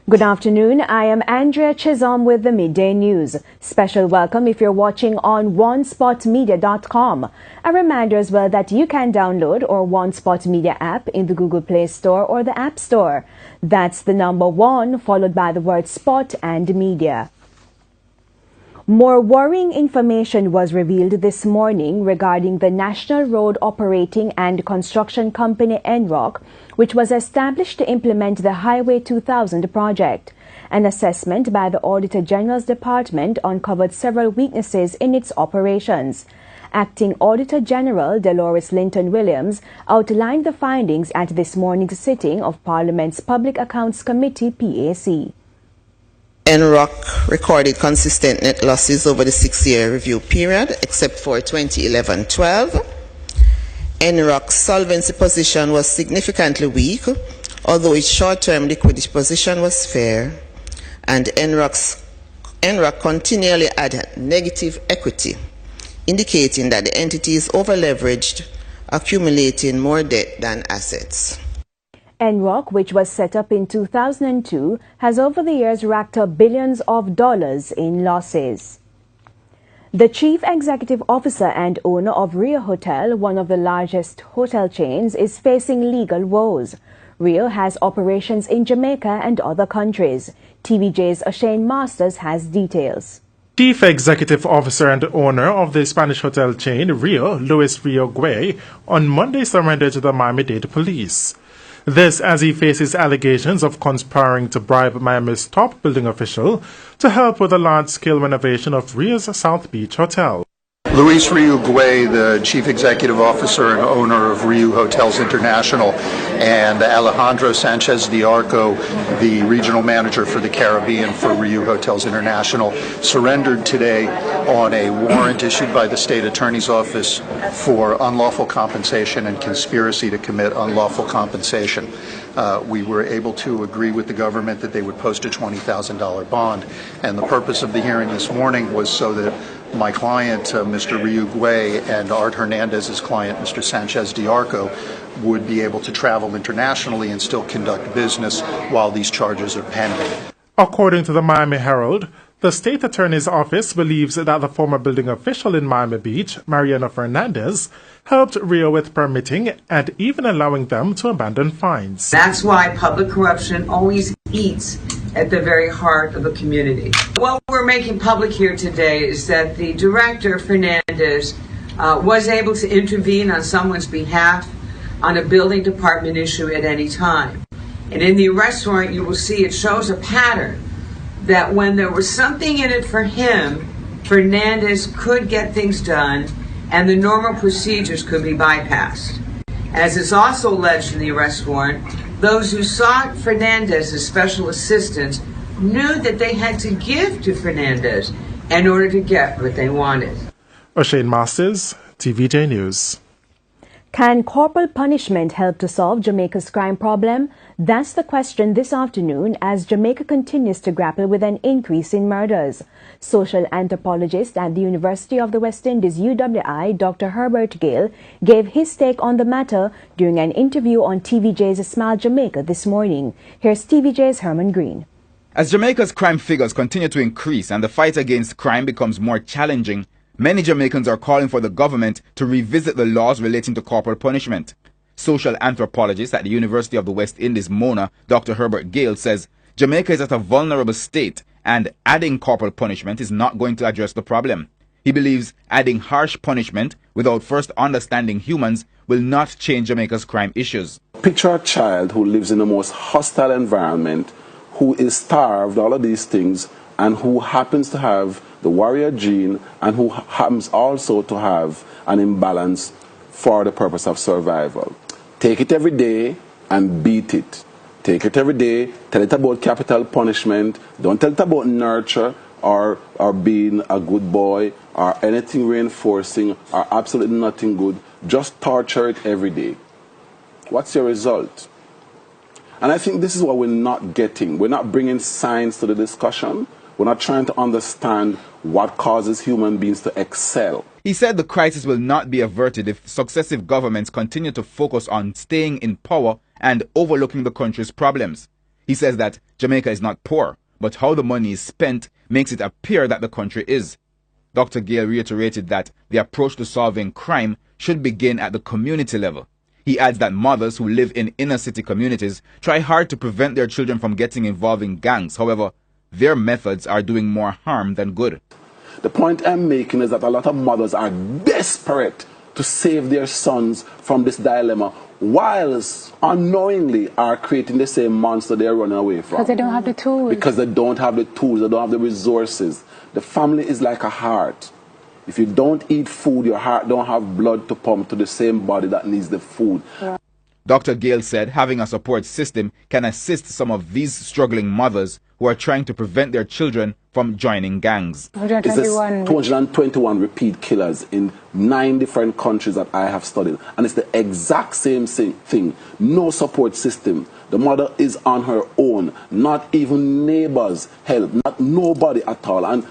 Good afternoon. I am Andrea Chisholm with the Midday News. Special welcome if you're watching on onespotmedia.com. A reminder as well that you can download our One Spot Media app in the Google Play Store or the App Store. That's the number 1 followed by the word Spot and Media. More worrying information was revealed this morning regarding the National Road Operating and Construction Company NROC, which was established to implement the Highway 2000 project. An assessment by the Auditor General's Department uncovered several weaknesses in its operations. Acting Auditor General Dolores Linton Williams outlined the findings at this morning's sitting of Parliament's Public Accounts Committee PAC. NROC recorded consistent net losses over the 6-year review period, except for 2011-12. NROC's solvency position was significantly weak, although its short-term liquidity position was fair, and NROC continually had negative equity, indicating that the entity is over-leveraged, accumulating more debt than assets. NROC, which was set up in 2002, has over the years racked up billions of dollars in losses. The Chief Executive Officer and owner of Rio Hotel, one of the largest hotel chains, is facing legal woes. Rio has operations in Jamaica and other countries. TVJ's O'Shane Masters has details. Chief Executive Officer and owner of the Spanish hotel chain, Rio, Luis Rio Guay, on Monday surrendered to the Miami-Dade police. This as he faces allegations of conspiring to bribe Miami's top building official to help with the large-scale renovation of Rio's South Beach Hotel. Luis Rio Guay, the Chief Executive Officer and owner of Rio Hotels International, and Alejandro Sanchez Diarco, the Regional Manager for the Caribbean for Rio Hotels International, surrendered today on a warrant issued by the State Attorney's Office for unlawful compensation and conspiracy to commit unlawful compensation. We were able to agree with the government that they would post a $20,000 bond, and the purpose of the hearing this morning was so that my client, Mr. Rio Guay, and Art Hernandez's client, Mr. Sanchez Diarco, would be able to travel internationally and still conduct business while these charges are pending. According to the Miami Herald, the state attorney's office believes that the former building official in Miami Beach, Mariano Fernandez, helped Rio with permitting and even allowing them to abandon fines. That's why public corruption always eats at the very heart of a community. What we're making public here today is that the director, Fernandez, was able to intervene on someone's behalf on a building department issue at any time. And in the arrest warrant, you will see it shows a pattern that when there was something in it for him, Fernandez could get things done and the normal procedures could be bypassed. As is also alleged in the arrest warrant, those who sought Fernandez as special assistants knew that they had to give to Fernandez in order to get what they wanted. O'Shane Masters, TVJ News. Can corporal punishment help to solve Jamaica's crime problem? That's the question this afternoon as Jamaica continues to grapple with an increase in murders. Social anthropologist at the University of the West Indies, UWI, Dr. Herbert Gale, gave his take on the matter during an interview on TVJ's Smile Jamaica this morning. Here's TVJ's Herman Green. As Jamaica's crime figures continue to increase and the fight against crime becomes more challenging, many Jamaicans are calling for the government to revisit the laws relating to corporal punishment. Social anthropologist at the University of the West Indies, Mona, Dr. Herbert Gale, says Jamaica is at a vulnerable state and adding corporal punishment is not going to address the problem. He believes adding harsh punishment without first understanding humans will not change Jamaica's crime issues. Picture a child who lives in the most hostile environment, who is starved, all of these things, and who happens to have the warrior gene and who happens also to have an imbalance for the purpose of survival. Take it every day and beat it. Take it every day, tell it about capital punishment, don't tell it about nurture or being a good boy or anything reinforcing or absolutely nothing good. Just torture it every day. What's your result? And I think this is what we're not getting. We're not bringing science to the discussion. We're not trying to understand what causes human beings to excel. He said the crisis will not be averted if successive governments continue to focus on staying in power and overlooking the country's problems. He says that Jamaica is not poor, but how the money is spent makes it appear that the country is. Dr. Gale reiterated that the approach to solving crime should begin at the community level. He adds that mothers who live in inner city communities try hard to prevent their children from getting involved in gangs. However, their methods are doing more harm than good. The point I'm making is that a lot of mothers are desperate to save their sons from this dilemma, whilst unknowingly are creating the same monster they're running away from. Because they don't have the tools. Because they don't have the tools, they don't have the resources. The family is like a heart. If you don't eat food, your heart don't have blood to pump to the same body that needs the food. Yeah. Dr. Gale said having a support system can assist some of these struggling mothers who are trying to prevent their children from joining gangs. 221 repeat killers in 9 different countries that I have studied. And it's the exact same thing. No support system. The mother is on her own. Not even neighbors help. Not nobody at all. And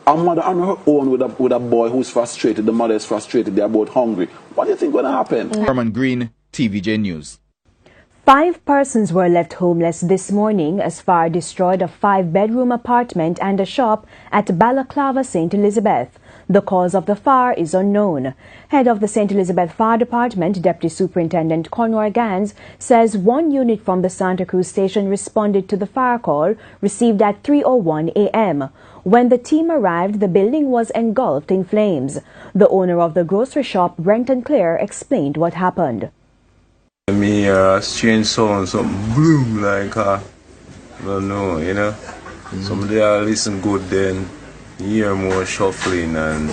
a mother on her own with a boy who's frustrated. The mother is frustrated. They're both hungry. What do you think is going to happen? Herman Green, TVJ News. 5 persons were left homeless this morning as fire destroyed a 5-bedroom apartment and a shop at Balaclava, St. Elizabeth. The cause of the fire is unknown. Head of the St. Elizabeth Fire Department, Deputy Superintendent Conroy Gans, says 1 unit from the Santa Cruz station responded to the fire call received at 3:01 a.m. When the team arrived, the building was engulfed in flames. The owner of the grocery shop, Brenton Clare, explained what happened. Me hear a strange sound, something bloom like I don't know, you know. Somebody listen good, then hear more shuffling and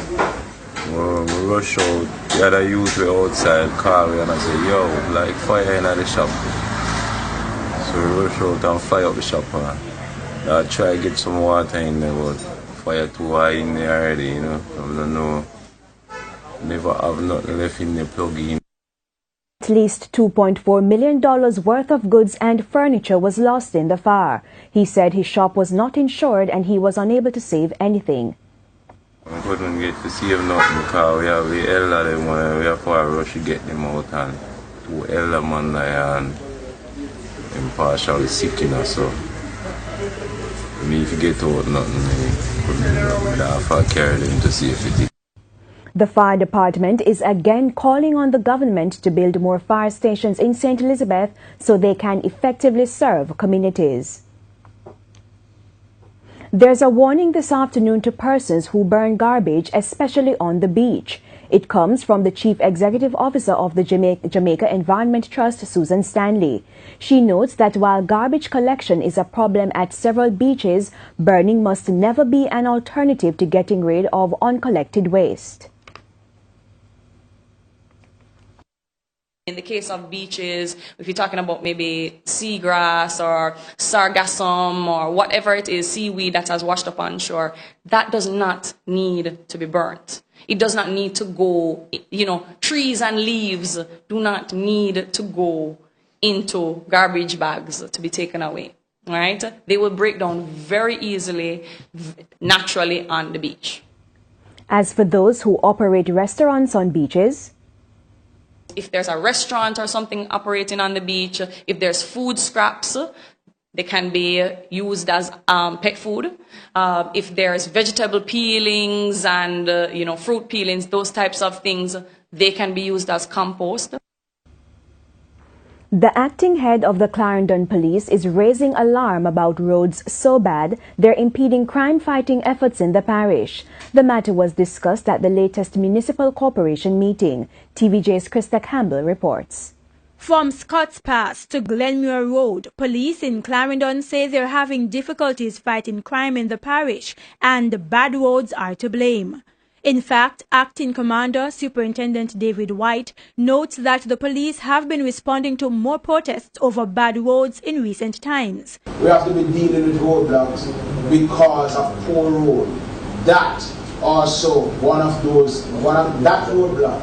we rush out. The other youth were outside, call me and I say, yo, like fire in the shop. So we rush out and fire up the shop and I try to get some water in there, but fire too high in there already, you know. I don't know. Never have nothing left in the plug-in. At least $2.4 million worth of goods and furniture was lost in the fire. He said his shop was not insured and he was unable to save anything. I couldn't get to save nothing because we have the elder them and we have to rush to get them out, and 2 elder man there and partially sick, you know, so me if you get out nothing, I have to carry them to safety. The fire department is again calling on the government to build more fire stations in St. Elizabeth so they can effectively serve communities. There's a warning this afternoon to persons who burn garbage, especially on the beach. It comes from the Chief Executive Officer of the Jamaica Environment Trust, Susan Stanley. She notes that while garbage collection is a problem at several beaches, burning must never be an alternative to getting rid of uncollected waste. In the case of beaches, if you're talking about maybe seagrass or sargassum or whatever it is, seaweed that has washed up on shore, that does not need to be burnt. It does not need to go, you know, trees and leaves do not need to go into garbage bags to be taken away, right? They will break down very easily, naturally on the beach. As for those who operate restaurants on beaches, if there's a restaurant or something operating on the beach, if there's food scraps, they can be used as pet food. If there's vegetable peelings and fruit peelings, those types of things, they can be used as compost. The acting head of the Clarendon Police is raising alarm about roads so bad they're impeding crime-fighting efforts in the parish. The matter was discussed at the latest Municipal Corporation meeting. TVJ's Krista Campbell reports. From Scotts Pass to Glenmuir Road, police in Clarendon say they're having difficulties fighting crime in the parish and bad roads are to blame. In fact, Acting Commander Superintendent David White notes that the police have been responding to more protests over bad roads in recent times. We have to be dealing with roadblocks because of poor road. That also that roadblock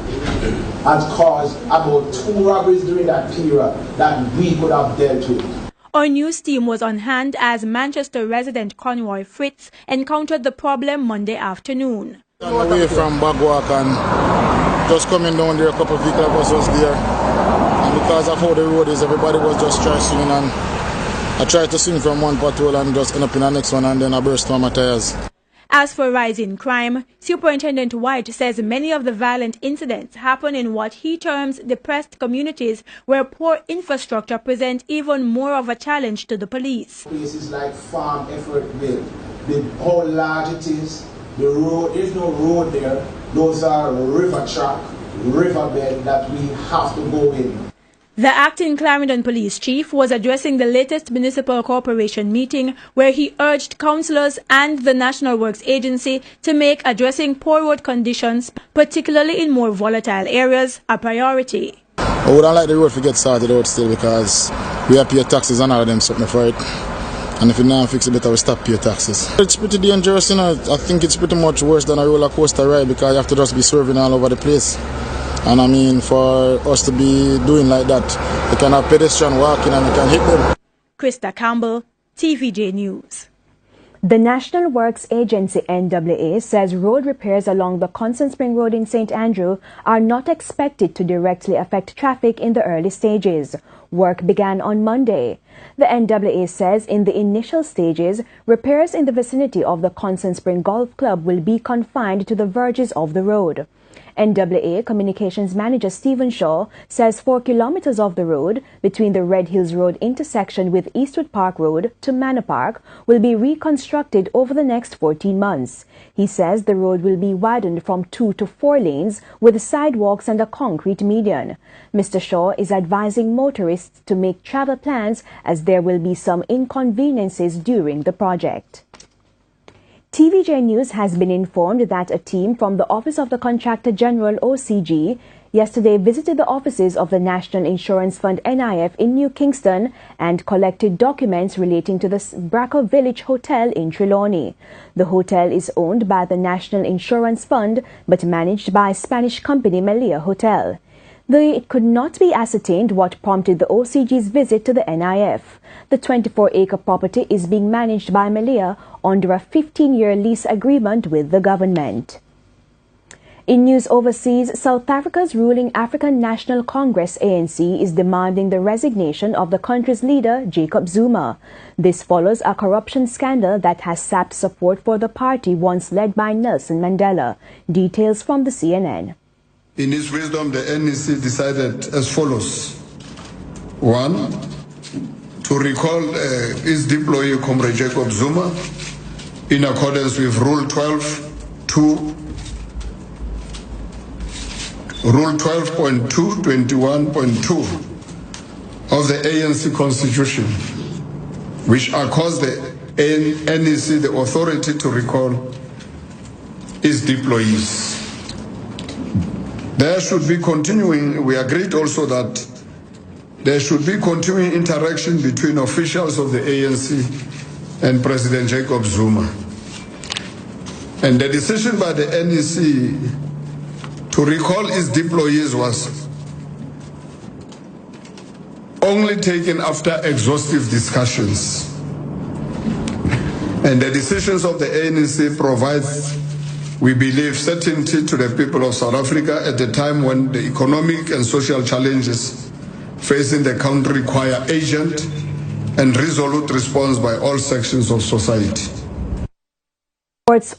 has caused about 2 robberies during that period that we could have dealt with. Our news team was on hand as Manchester resident Conroy Fritz encountered the problem Monday afternoon. Away from Bagwalk and just coming down there, a couple of vehicles was there, and because of how the road is, everybody was just stressing and I tried to swing from one pothole and just end up in the next one, and then I burst one of my tires. As for rising crime, Superintendent White says many of the violent incidents happen in what he terms depressed communities where poor infrastructure presents even more of a challenge to the police. Places like Farm Effortville, how large it is, the road, there's no road there. Those are river track, riverbed that we have to go in. The acting Clarendon police chief was addressing the latest municipal corporation meeting where he urged councillors and the National Works Agency to make addressing poor road conditions, particularly in more volatile areas, a priority. I wouldn't like the road to get started out still because we have to pay taxes and all of them something for it. And if you now fix it better, we stop pay taxes. It's pretty dangerous, you know. I think it's pretty much worse than a roller coaster ride because you have to just be swerving all over the place. And I mean, for us to be doing like that, we can have pedestrians walking and we can hit them. Krista Campbell, TVJ News. The National Works Agency NWA says road repairs along the Constant Spring Road in St. Andrew are not expected to directly affect traffic in the early stages. Work began on Monday. The NWA says in the initial stages, repairs in the vicinity of the Constant Spring Golf Club will be confined to the verges of the road. NWA Communications Manager Stephen Shaw says 4 kilometers of the road between the Red Hills Road intersection with Eastwood Park Road to Manor Park will be reconstructed over the next 14 months. He says the road will be widened from 2 to 4 lanes with sidewalks and a concrete median. Mr. Shaw is advising motorists to make travel plans as there will be some inconveniences during the project. TVJ News has been informed that a team from the Office of the Contractor General OCG yesterday visited the offices of the National Insurance Fund NIF in New Kingston and collected documents relating to the Braco Village Hotel in Trelawney. The hotel is owned by the National Insurance Fund but managed by Spanish company Melia Hotel. It could not be ascertained what prompted the OCG's visit to the NIF. The 24-acre property is being managed by Melia under a 15-year lease agreement with the government. In news overseas, South Africa's ruling African National Congress ANC is demanding the resignation of the country's leader, Jacob Zuma. This follows a corruption scandal that has sapped support for the party once led by Nelson Mandela. Details from the CNN. In its wisdom, the NEC decided as follows. 1, to recall its deployee, Comrade Jacob Zuma, in accordance with Rule 12.2, Rule 12.2, 21.2 of the ANC Constitution, which accords the NEC the authority to recall its deployees. There should be continuing, we agreed also that there should be continuing interaction between officials of the ANC and President Jacob Zuma. And the decision by the NEC to recall its deployees was only taken after exhaustive discussions. And the decisions of the ANC provides, we believe, certainty to the people of South Africa at a time when the economic and social challenges facing the country require urgent and resolute response by all sections of society.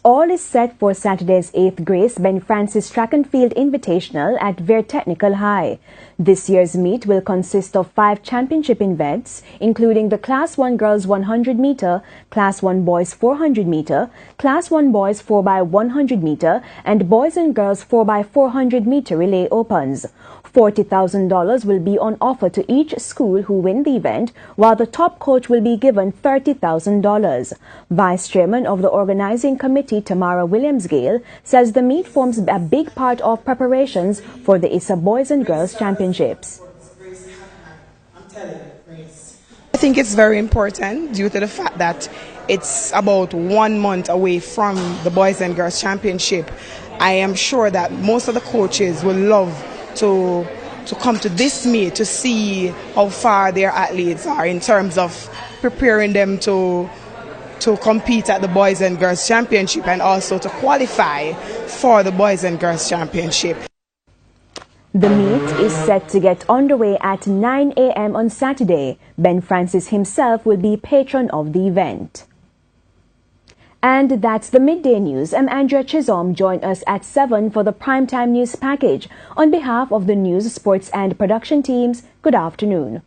All is set for Saturday's 8th Grace Ben Francis Track and Field Invitational at Vere Technical High. This year's meet will consist of 5 championship events, including the Class 1 Girls 100 meter, Class 1 Boys 400 meter, Class 1 Boys 4x100 meter, and Boys and Girls 4x400 meter relay opens. $40,000 will be on offer to each school who win the event, while the top coach will be given $30,000. Vice Chairman of the organizing committee, Tamara Williams-Gale, says the meet forms a big part of preparations for the ISA Boys and Girls Championships. I think it's very important due to the fact that it's about 1 month away from the Boys and Girls Championship. I am sure that most of the coaches will love to come to this meet to see how far their athletes are in terms of preparing them to compete at the Boys and Girls Championship and also to qualify for the Boys and Girls Championship. The meet is set to get underway at 9 a.m. on Saturday. Ben Francis himself will be patron of the event. And that's the Midday News. I'm Andrea Chisholm. Join us at 7 for the Primetime News package. On behalf of the news, sports and production teams, good afternoon.